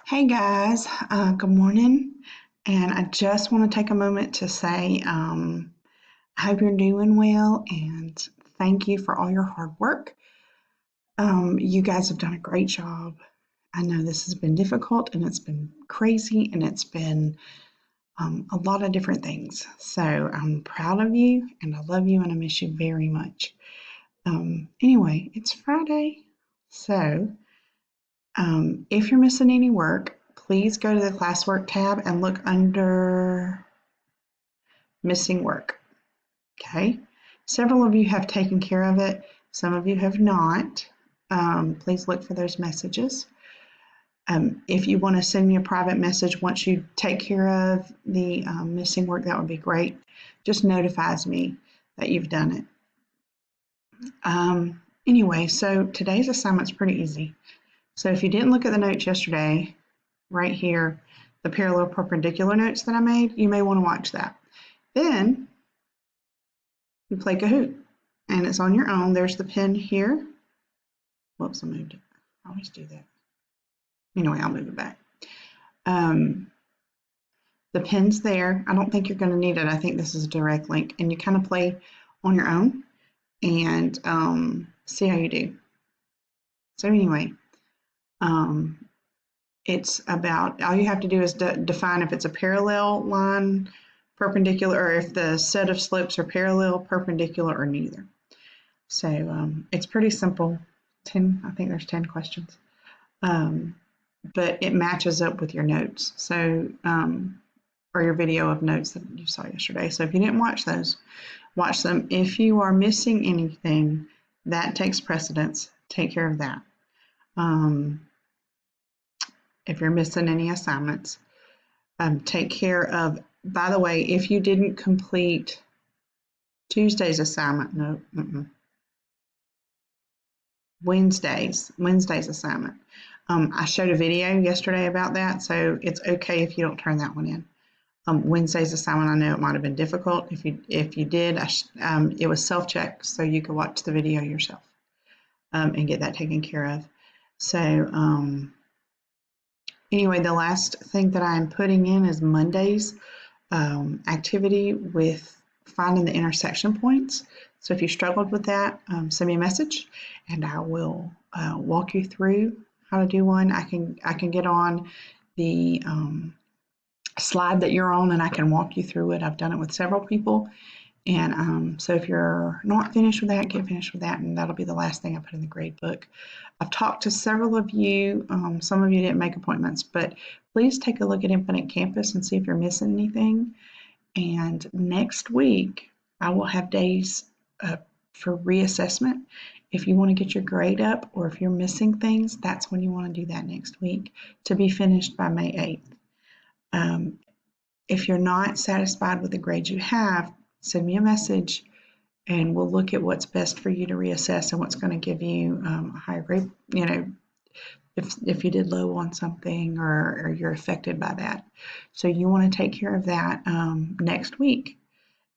Hey guys, good morning. And I just want to take a moment to say I hope you're doing well and thank you for all your hard work. You guys have done a great job. I know this has been difficult and it's been crazy and it's been a lot of different things. So I'm proud of you and I love you and I miss you very much. Anyway, it's Friday. So if you're missing any work, please go to the classwork tab and look under missing work. Okay. Several of you have taken care of it. Some of you have not. Please look for those messages. If you want to send me a private message once you take care of the missing work, that would be great. Just notifies me that you've done it. Anyway, so today's assignment's pretty easy. So if you didn't look at the notes yesterday, right here, the parallel perpendicular notes that I made, you may want to watch that. Then you play Kahoot, and it's on your own. There's the pen here. Whoops, I moved it. I always do that. Anyway, I'll move it back. The pen's there. I don't think you're going to need it. I think this is a direct link, and you kind of play on your own and see how you do. So anyway, it's about, all you have to do is define if it's a parallel line, perpendicular, or if the set of slopes are parallel, perpendicular, or neither. So it's pretty simple. I think there's 10 questions. But it matches up with your notes. So, or your video of notes that you saw yesterday. So if you didn't watch those, watch them. If you are missing anything, that takes precedence. Take care of that. If you're missing any assignments, take care of, by the way, if you didn't complete Tuesday's assignment, Wednesday's assignment. I showed a video yesterday about that, so it's okay if you don't turn that one in. Wednesday's assignment, I know it might have been difficult. If you did, it was self-check, so you could watch the video yourself and get that taken care of. So anyway, the last thing that I'm putting in is Monday's activity with finding the intersection points. So if you struggled with that, send me a message and I will walk you through how to do one. I can get on the slide that you're on and I can walk you through it. I've done it with several people. And so if you're not finished with that, get finished with that, and that'll be the last thing I put in the grade book. I've talked to several of you. Some of you didn't make appointments, but please take a look at Infinite Campus and see if you're missing anything. And next week, I will have days for reassessment. If you want to get your grade up or if you're missing things, that's when you want to do that next week to be finished by May 8th. If you're not satisfied with the grades you have, send me a message and we'll look at what's best for you to reassess and what's going to give you a higher grade, if you did low on something or you're affected by that. So you want to take care of that next week.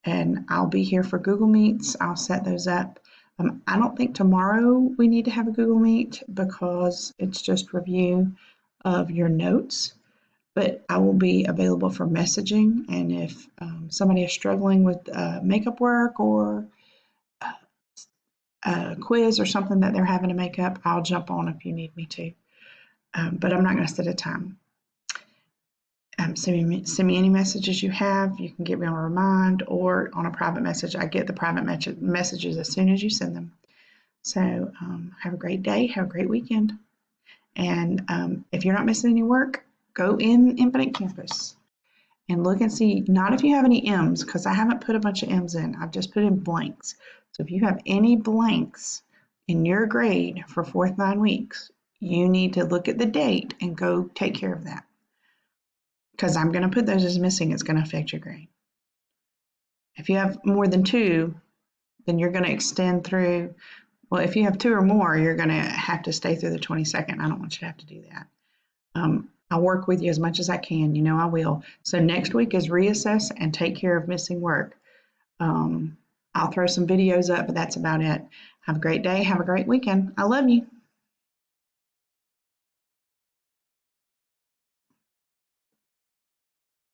And I'll be here for Google Meets. I'll set those up. I don't think tomorrow we need to have a Google Meet because it's just review of your notes. But I will be available for messaging, and if somebody is struggling with makeup work or a quiz or something that they're having to make up, I'll jump on if you need me to. But I'm not going to set a time. Send me any messages you have. You can get me on a remind or on a private message. I get the private messages as soon as you send them. So have a great day. Have a great weekend. And if you're not missing any work, go in Infinite Campus and look and see, not if you have any M's, because I haven't put a bunch of M's in. I've just put in blanks. So if you have any blanks in your grade for 4th 9 weeks, you need to look at the date and go take care of that. Because I'm going to put those as missing. It's going to affect your grade. If you have more than 2, then you're going to extend through. Well, if you have 2 or more, you're going to have to stay through the 22nd. I don't want you to have to do that. I'll work with you as much as I can. You know I will. So next week is reassess and take care of missing work. I'll throw some videos up, but that's about it. Have a great day. Have a great weekend. I love you.